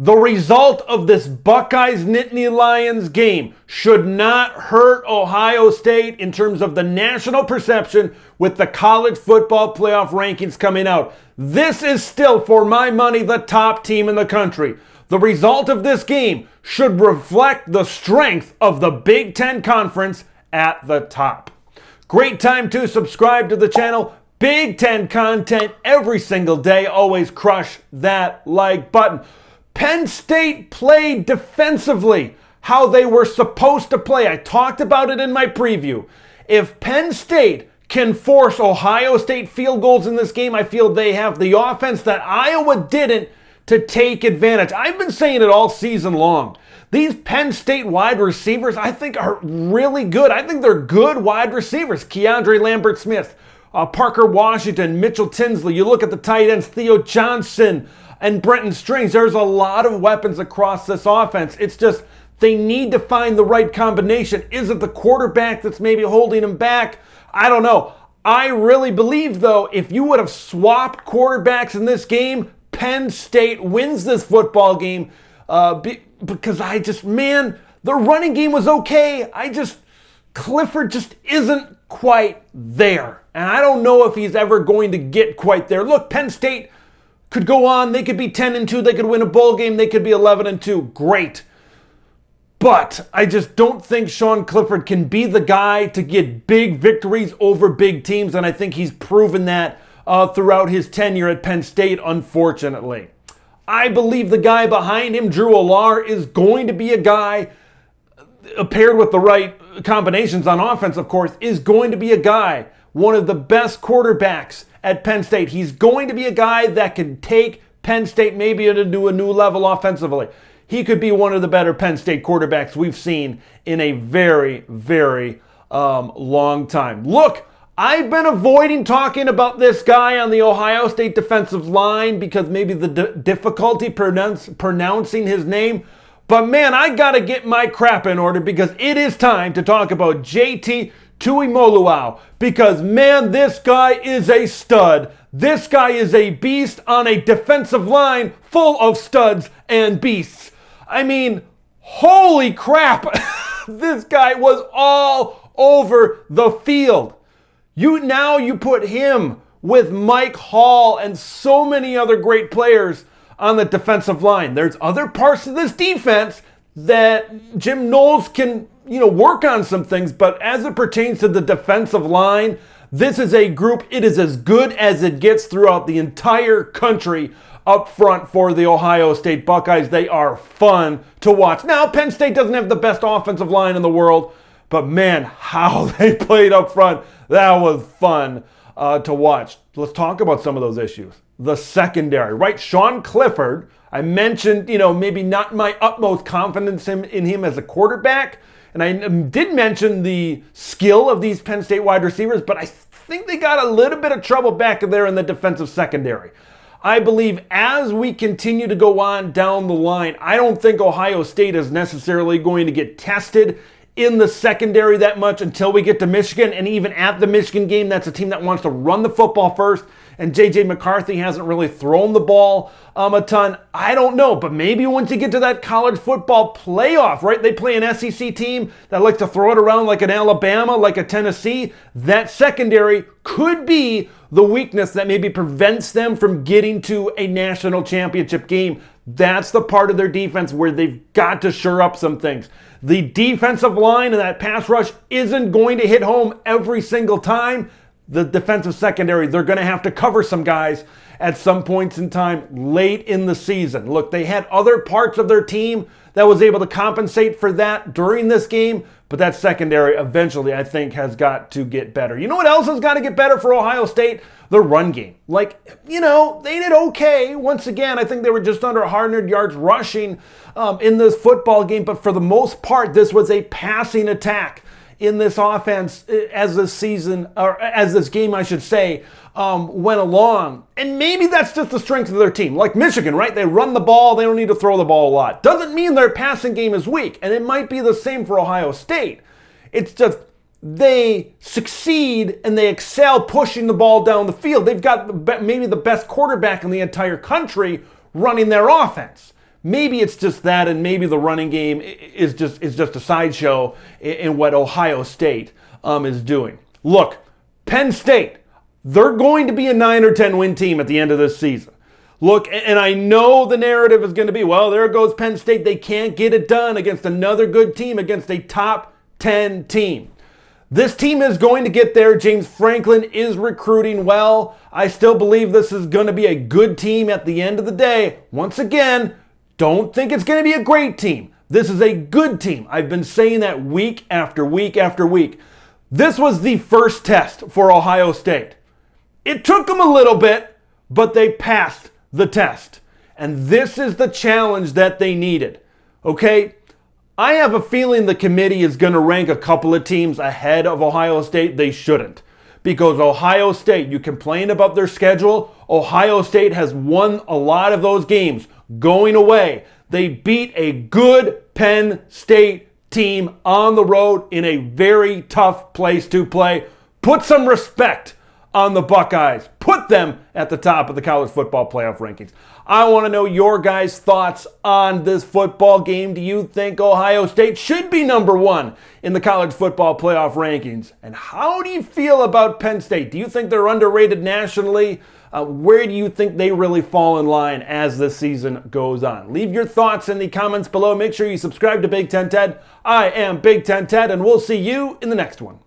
The result of this Buckeyes-Nittany Lions game should not hurt Ohio State in terms of the national perception with the college football playoff rankings coming out. This is still, for my money, the top team in the country. The result of this game should reflect the strength of the Big Ten Conference at the top. Great time to subscribe to the channel. Big Ten content every single day. Always crush that like button. Penn State played defensively how they were supposed to play. I talked about it in my preview. If Penn State can force Ohio State field goals in this game, I feel they have the offense that Iowa didn't to take advantage. I've been saying it all season long. These Penn State wide receivers, I think, are really good. I think they're good wide receivers. Keandre Lambert-Smith, Parker Washington, Mitchell Tinsley. You look at the tight ends, Theo Johnson and Brenton Strings. There's a lot of weapons across this offense. It's just they need to find the right combination. Is it the quarterback that's maybe holding them back? I don't know. I really believe, though, if you would have swapped quarterbacks in this game, Penn State wins this football game because the running game was okay. Clifford just isn't quite there. And I don't know if he's ever going to get quite there. Look, Penn State could go on. They could be 10-2. They could win a bowl game. They could be 11-2. Great. But I just don't think Sean Clifford can be the guy to get big victories over big teams. And I think he's proven that throughout his tenure at Penn State, unfortunately. I believe the guy behind him, Drew Allar, is going to be a guy, paired with the right combinations on offense, of course, is going to be a guy, one of the best quarterbacks at Penn State. He's going to be a guy that can take Penn State maybe to a new level offensively. He could be one of the better Penn State quarterbacks we've seen in a very, very long time. Look, I've been avoiding talking about this guy on the Ohio State defensive line because maybe the difficulty pronouncing his name. But man, I got to get my crap in order because it is time to talk about JT Tuimoloau. Because man, this guy is a stud. This guy is a beast on a defensive line full of studs and beasts. I mean, holy crap. This guy was all over the field. You put him with Mike Hall and so many other great players on the defensive line. There's other parts of this defense that Jim Knowles can, work on some things, but as it pertains to the defensive line, this is a group, it is as good as it gets throughout the entire country up front for the Ohio State Buckeyes. They are fun to watch. Now, Penn State doesn't have the best offensive line in the world, but man, how they played up front, that was fun to watch. Let's talk about some of those issues. The secondary, right? Sean Clifford, I mentioned, maybe not my utmost confidence in him as a quarterback. And I did mention the skill of these Penn State wide receivers, but I think they got a little bit of trouble back there in the defensive secondary. I believe as we continue to go on down the line, I don't think Ohio State is necessarily going to get tested in the secondary that much until we get to Michigan. And even at the Michigan game, that's a team that wants to run the football first. And J.J. McCarthy hasn't really thrown the ball a ton. I don't know, but maybe once you get to that college football playoff, right? They play an SEC team that likes to throw it around like an Alabama, like a Tennessee. That secondary could be the weakness that maybe prevents them from getting to a national championship game. That's the part of their defense where they've got to shore up some things. The defensive line and that pass rush isn't going to hit home every single time. The defensive secondary, they're going to have to cover some guys at some points in time late in the season. Look, they had other parts of their team that was able to compensate for that during this game, but that secondary eventually, I think, has got to get better. You know what else has got to get better for Ohio State? The run game. They did okay. Once again, I think they were just under 100 yards rushing in this football game, but for the most part, this was a passing attack in this offense as this game, I should say, went along. And maybe that's just the strength of their team. Like Michigan, right? They run the ball. They don't need to throw the ball a lot. Doesn't mean their passing game is weak. And it might be the same for Ohio State. It's just they succeed and they excel pushing the ball down the field. They've got maybe the best quarterback in the entire country running their offense. maybe it's just that, and maybe the running game is just a sideshow in what Ohio State is doing. Look, Penn State, they're going to be a 9 or 10 win team at the end of this season. Look, and I know the narrative is going to be, well, there goes Penn State. They can't get it done against another good team, against a top 10 team. This team is going to get there. James Franklin is recruiting well. I still believe this is going to be a good team at the end of the day. Once again, don't think it's going to be a great team. This is a good team. I've been saying that week after week after week. This was the first test for Ohio State. It took them a little bit, but they passed the test. And this is the challenge that they needed. Okay? I have a feeling the committee is going to rank a couple of teams ahead of Ohio State. They shouldn't. Because Ohio State, you complain about their schedule, Ohio State has won a lot of those games going away. They beat a good Penn State team on the road in a very tough place to play. Put some respect on the Buckeyes. Put them at the top of the college football playoff rankings. I want to know your guys' thoughts on this football game. Do you think Ohio State should be number one in the college football playoff rankings? And how do you feel about Penn State? Do you think they're underrated nationally? Where do you think they really fall in line as the season goes on? Leave your thoughts in the comments below. Make sure you subscribe to Big Ten Ted. I am Big Ten Ted, and we'll see you in the next one.